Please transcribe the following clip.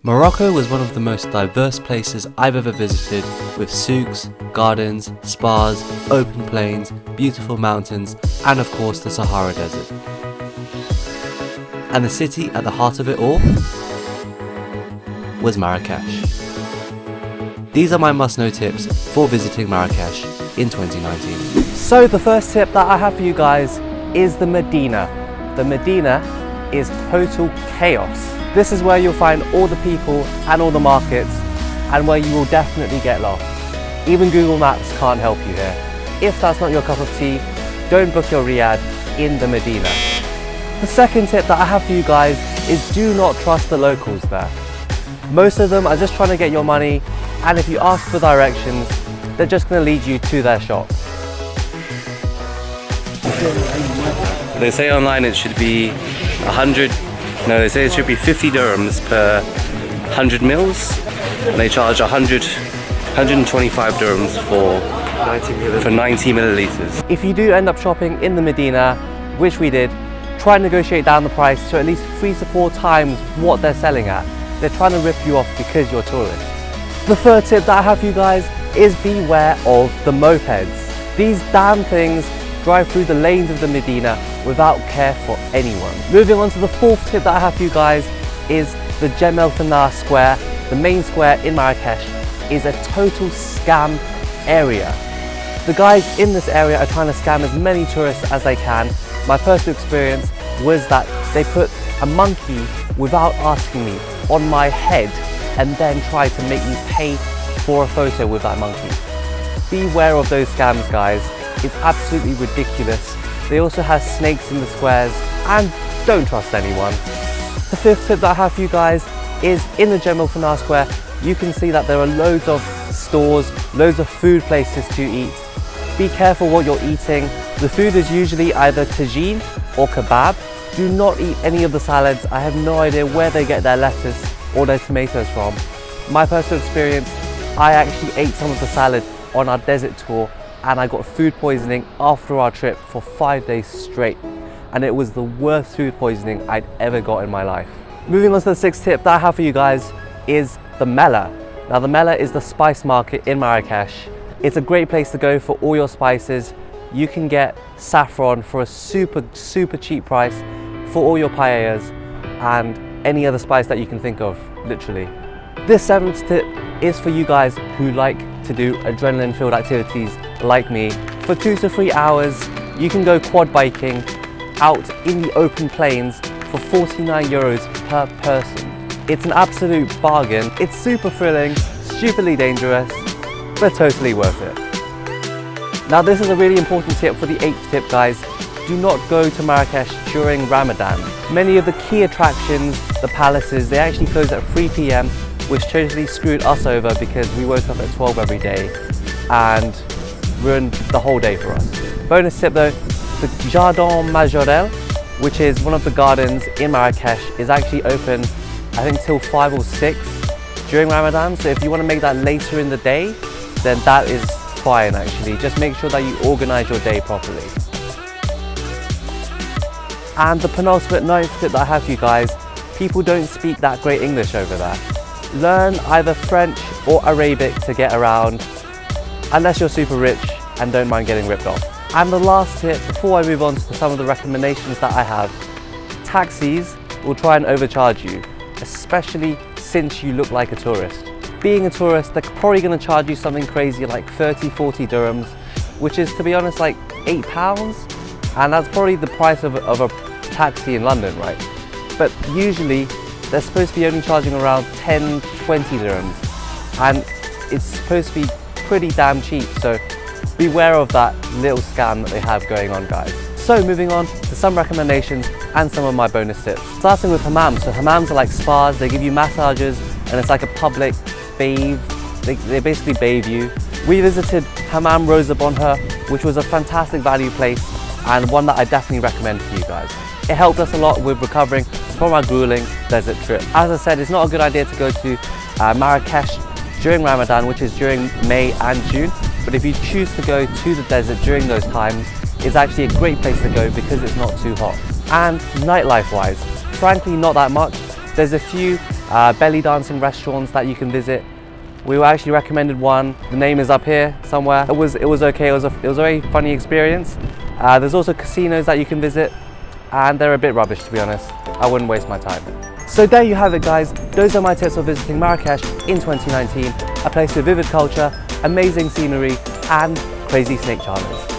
Morocco was one of the most diverse places I've ever visited, with souks, gardens, spas, open plains, beautiful mountains, and of course the Sahara Desert. And the city at the heart of it all was Marrakech. These are my must-know tips for visiting Marrakech in 2019. So the first tip that I have for you guys is the Medina. The Medina is total chaos. This is where you'll find all the people and all the markets, and where you will definitely get lost. Even Google Maps can't help you here. If that's not your cup of tea, don't book your riad in the Medina. The second tip that I have for you guys is do not trust the locals there. Most of them are just trying to get your money, and if you ask for directions, they're just going to lead you to their shop. They say online it should be 50 dirhams per 100 mils, and they charge 125 dirhams for 90 milliliters. If you do end up shopping in the Medina, which we did, try and negotiate down the price to at least 3 to 4 times what they're selling at. They're trying to rip you off because you're tourists. The third tip that I have for you guys is beware of the mopeds. These damn things drive through the lanes of the Medina without care for anyone. Moving on to the fourth tip that I have for you guys is the Jem El Fna Square. The main square in Marrakech is a total scam area. The guys in this area are trying to scam as many tourists as they can. My personal experience was that they put a monkey without asking me on my head and then tried to make me pay for a photo with that monkey. Beware of those scams, guys. It's absolutely ridiculous. They also have snakes in the squares, and don't trust anyone. The fifth tip that I have for you guys is in the Jem El Fna Square, you can see that there are loads of stores, loads of food places to eat. Be careful what you're eating. The food is usually either tagine or kebab. Do not eat any of the salads. I have no idea where they get their lettuce or their tomatoes from. My personal experience, I actually ate some of the salad on our desert tour, and I got food poisoning after our trip for 5 days straight. And it was the worst food poisoning I'd ever got in my life. Moving on to the sixth tip that I have for you guys is the Mellah. Now the Mellah is the spice market in Marrakech. It's a great place to go for all your spices. You can get saffron for a super cheap price for all your paellas and any other spice that you can think of, literally. This seventh tip is for you guys who like to do adrenaline-filled activities like me. For 2 to 3 hours, you can go quad biking out in the open plains for 49 euros per person. It's an absolute bargain. It's super thrilling, stupidly dangerous, but totally worth it. Now this is a really important tip for the 8th tip, guys. Do not go to Marrakech during Ramadan. Many of the key attractions, the palaces, they actually close at 3 PM, which totally screwed us over because we woke up at 12 every day and ruined the whole day for us. Bonus tip though, the Jardin Majorel, which is one of the gardens in Marrakech, is actually open I think till 5 or 6 during Ramadan. So if you want to make that later in the day, then that is fine actually. Just make sure that you organize your day properly. And the penultimate 9th tip that I have for you guys, people don't speak that great English over there. Learn either French or Arabic to get around, unless you're super rich and don't mind getting ripped off. And the last tip, before I move on to some of the recommendations that I have, taxis will try and overcharge you, especially since you look like a tourist. Being a tourist, they're probably going to charge you something crazy like 30-40 dirhams, which is, to be honest, like £8, and that's probably the price of a taxi in London, right? But usually they're supposed to be only charging around 10-20 dirhams, and it's supposed to be pretty damn cheap, so beware of that little scam that they have going on, guys. So moving on to some recommendations and some of my bonus tips. Starting with hammams. So hammams are like spas, they give you massages, and it's like a public bathe. They basically bathe you. We visited Hammam Rosa Bonheur, which was a fantastic value place and one that I definitely recommend for you guys. It helped us a lot with recovering from our grueling desert trip. As I said, it's not a good idea to go to Marrakech during Ramadan, which is during May and June, but if you choose to go to the desert during those times, it's actually a great place to go because it's not too hot. And nightlife wise, frankly not that much. There's a few belly dancing restaurants that you can visit. We were actually recommended one. The name is up here somewhere. It was okay. It was a very funny experience. There's also casinos that you can visit, and they're a bit rubbish, to be honest. I wouldn't waste my time. So there you have it, guys. Those are my tips for visiting Marrakech in 2019. A place with vivid culture, amazing scenery, and crazy snake charmers.